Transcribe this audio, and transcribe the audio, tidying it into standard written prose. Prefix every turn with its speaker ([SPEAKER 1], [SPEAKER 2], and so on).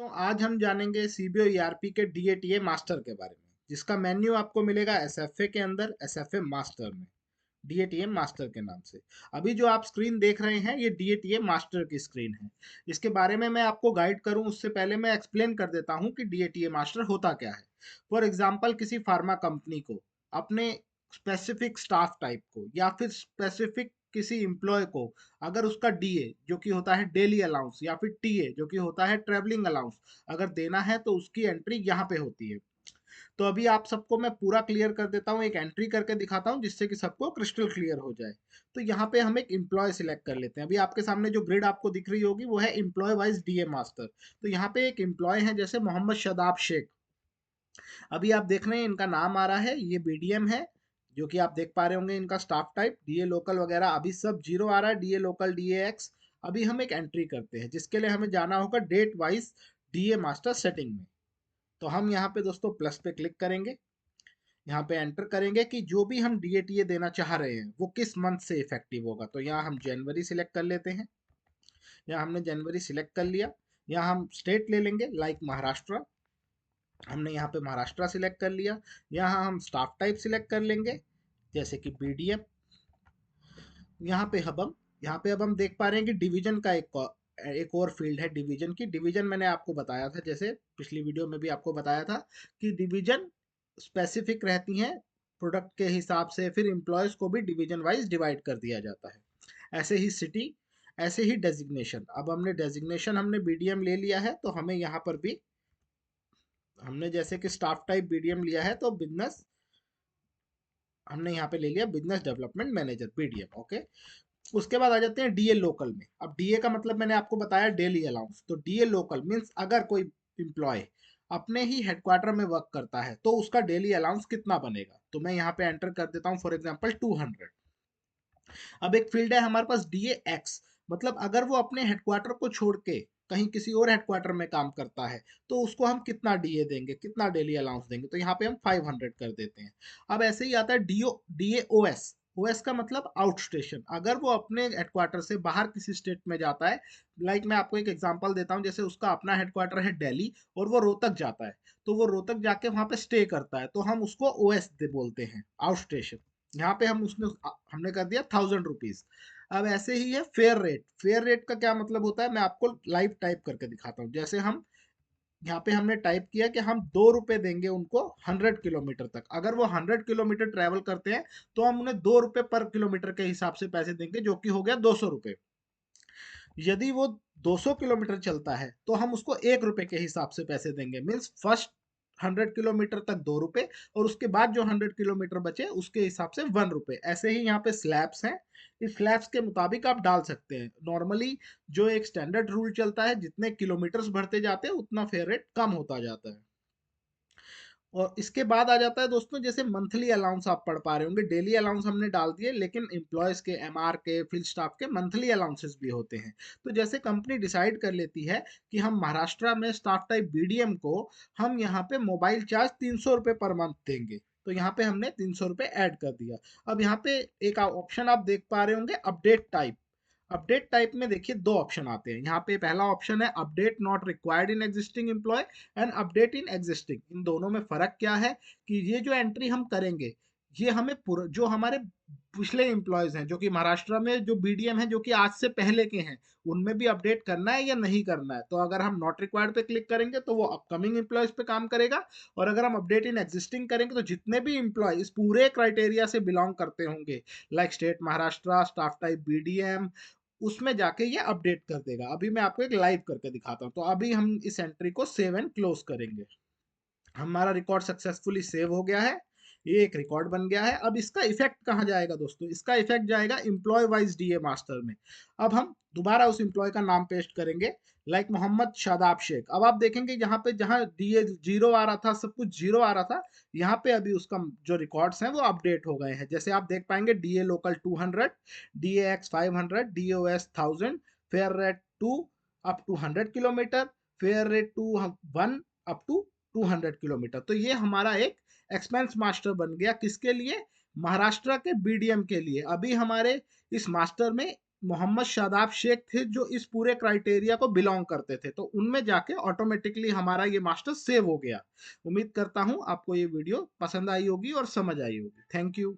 [SPEAKER 1] तो आज हम जानेंगे सीबीओ ईआरपी के डीएटीए मास्टर के बारे में, जिसका मेन्यू आपको मिलेगा एसएफए के अंदर, एसएफए मास्टर में, डीएटीए मास्टर के नाम से। अभी जो आप स्क्रीन देख रहे हैं ये डीएटीए मास्टर की स्क्रीन है। इसके बारे में मैं आपको गाइड करूं उससे पहले मैं एक्सप्लेन कर देता हूं कि डीएटीए मास्टर होता क्या है। फॉर एग्जांपल किसी फार्मा कंपनी को अपने स्पेसिफिक स्टाफ टाइप को या फिर स्पेसिफिक किसी एम्प्लॉय को अगर उसका डीए जो कि होता है डेली अलाउंस या फिर टीए जो कि होता है ट्रेवलिंग अलाउंस अगर देना है तो उसकी एंट्री यहाँ पे होती है। तो अभी आप सबको मैं पूरा क्लियर कर देता हूँ, एक एंट्री करके दिखाता हूँ जिससे कि सबको क्रिस्टल क्लियर हो जाए। तो यहाँ पे हम एक एम्प्लॉय सिलेक्ट कर लेते हैं। अभी आपके सामने जो ग्रिड आपको दिख रही होगी वो है एम्प्लॉय वाइज डीए मास्टर। तो यहाँ पे एक एम्प्लॉय है जैसे मोहम्मद शदाब शेख। अभी आप देख रहे हैं इनका नाम आ रहा है, ये बीडीएम है जो कि आप देख पा रहे होंगे। इनका स्टाफ टाइप डीए लोकल वगैरह अभी सब जीरो आ रहा है, डीए लोकल डीए एक्स। अभी हम एक एंट्री करते हैं जिसके लिए हमें जाना होगा date wise DA master setting में। तो हम यहाँ पे दोस्तों प्लस पे क्लिक करेंगे, यहाँ पे एंटर करेंगे कि जो भी हम डीएटीए देना चाह रहे हैं वो किस मंथ से इफेक्टिव होगा। तो यहाँ हम जनवरी सिलेक्ट कर लेते हैं। यहाँ हमने जनवरी सिलेक्ट कर लिया। यहाँ हम स्टेट ले लेंगे लाइक महाराष्ट्र। हमने यहाँ पे महाराष्ट्र सिलेक्ट कर लिया। यहाँ हम स्टाफ टाइप सिलेक्ट कर लेंगे जैसे कि बीडीएम। यहाँ पे अब हम देख पा रहे हैं कि डिवीजन का एक और फील्ड है डिवीजन की। डिवीजन मैंने आपको बताया था, जैसे पिछली वीडियो में भी आपको बताया था कि डिवीजन स्पेसिफिक रहती हैं प्रोडक्ट के हिसाब से, फिर एम्प्लॉयज को भी डिवीजन वाइज डिवाइड कर दिया जाता है। ऐसे ही सिटी, ऐसे ही डेजिग्नेशन। अब हमने बीडीएम ले लिया है तो हमें यहाँ पर भी हमने जैसे कि स्टाफ टाइप बीडीएम लिया है तो बिजनेस हमने यहाँ पे ले लिया, business development manager BDM. Okay, उसके बाद आ जाते हैं डीए लोकल में। अब डीए का मतलब मैंने आपको बताया डेली अलाउंस। तो डीए लोकल मीन्स अगर कोई एम्प्लॉय अपने ही हेडक्वार्टर में वर्क करता है तो उसका डेली अलाउंस कितना बनेगा। तो मैं यहाँ पे एंटर कर देता हूँ फॉर एग्जांपल 200। अब एक फील्ड है हमारे पास डीए एक्स, मतलब अगर वो अपने हेडक्वार्टर को छोड़ के कहीं किसी और हेडक्वार्टर में काम करता है तो उसको हम कितना डीए देंगे, कितना डेली अलाउंस देंगे। तो यहाँ पे हम 500 कर देते हैं। अब ऐसे ही आता है डीए ओएस। ओएस का मतलब आउट स्टेशन, अगर वो अपने हेडक्वार्टर से बाहर किसी स्टेट में जाता है। लाइक मैं आपको एक एग्जांपल देता हूँ, जैसे उसका अपना हेडक्वार्टर है दिल्ली और वो रोहतक जाता है, तो वो रोहतक जाके वहां पे स्टे करता है तो हम उसको ओएस बोलते हैं, आउट स्टेशन। यहाँ पे हमने कर दिया 1000 रुपीज। अब ऐसे ही है फेयर रेट। फेयर रेट का क्या मतलब होता है मैं आपको लाइव टाइप करके दिखाता हूँ। जैसे हम यहाँ पे हमने टाइप किया कि हम 2 रुपए देंगे उनको 100 किलोमीटर तक। अगर वो 100 किलोमीटर ट्रेवल करते हैं तो हम उन्हें 2 रुपए पर किलोमीटर के हिसाब से पैसे देंगे, जो कि हो गया 200 रुपए। यदि वो 200 किलोमीटर चलता है तो हम उसको 1 रुपए के हिसाब से पैसे देंगे। मीन्स फर्स्ट 100 किलोमीटर तक 2 रुपए और उसके बाद जो 100 किलोमीटर बचे उसके हिसाब से 1 रुपए। ऐसे ही यहाँ पे स्लैब्स हैं, इस स्लैब्स के मुताबिक आप डाल सकते हैं। नॉर्मली जो एक स्टैंडर्ड रूल चलता है, जितने किलोमीटर्स बढ़ते जाते हैं उतना फेयर रेट कम होता जाता है। और इसके बाद आ जाता है दोस्तों, जैसे मंथली अलाउंस आप पढ़ पा रहे होंगे। डेली अलाउंस हमने डाल दिए, लेकिन एम्प्लॉयज के, एमआर के, फील्ड स्टाफ के मंथली अलाउंसेस भी होते हैं। तो जैसे कंपनी डिसाइड कर लेती है कि हम महाराष्ट्र में स्टाफ टाइप बीडीएम को हम यहाँ पे मोबाइल चार्ज 300 रुपये पर मंथ देंगे, तो यहाँ पे हमने 300 रुपये ऐड कर दिया। अब यहाँ पे एक ऑप्शन आप देख पा रहे होंगे, अपडेट टाइप। अपडेट टाइप में देखिए दो ऑप्शन आते हैं। यहाँ पे पहला ऑप्शन है update not required in existing employ and update in existing. इन दोनों में फर्क क्या है कि ये जो एंट्री हम करेंगे ये हमें जो हमारे पिछले एम्प्लॉयज हैं जो कि महाराष्ट्र में जो बीडीएम है जो कि आज से पहले के हैं, उनमें भी अपडेट करना है या नहीं करना है। तो अगर हम नॉट रिक्वायर्ड पे क्लिक करेंगे तो वो अपकमिंग एम्प्लॉयज पे काम करेगा, और अगर हम अपडेट इन एग्जिस्टिंग करेंगे तो जितने भी एम्प्लॉय इस पूरे क्राइटेरिया से बिलोंग करते होंगे, like state Maharashtra, staff type BDM, उसमें जाके ये अपडेट कर देगा। अभी मैं आपको एक लाइव करके दिखाता हूँ। तो अभी हम इस एंट्री को सेव एंड क्लोज करेंगे। हमारा रिकॉर्ड सक्सेसफुली सेव हो गया है, ये एक रिकॉर्ड बन गया है। अब इसका इफेक्ट कहाँ जाएगा दोस्तों, इसका इफेक्ट जाएगा एम्प्लॉय वाइज डीए मास्टर में। अब हम दोबारा उस एम्प्लॉय का नाम पेस्ट करेंगे, लाइक मोहम्मद शादाब शेख। अब आप देखेंगे यहाँ पे जहाँ डीए जीरो आ रहा था, सब कुछ जीरो आ रहा था, यहाँ पे अभी उसका जो रिकॉर्ड्स हैं वो अपडेट हो गए हैं। जैसे आप देख पाएंगे DA local 200, DA X 500, DA OS 1000, fare rate 2 up to 100 kilometre, fare rate 1 up to 200 kilometre. तो ये हमारा एक एक्सपेंस मास्टर बन गया, किसके लिए, महाराष्ट्र के बीडीएम के लिए। अभी हमारे इस मास्टर में मोहम्मद शादाब शेख थे जो इस पूरे क्राइटेरिया को बिलोंग करते थे, तो उनमें जाके ऑटोमेटिकली हमारा ये मास्टर सेव हो गया। उम्मीद करता हूँ आपको ये वीडियो पसंद आई होगी और समझ आई होगी। Thank you.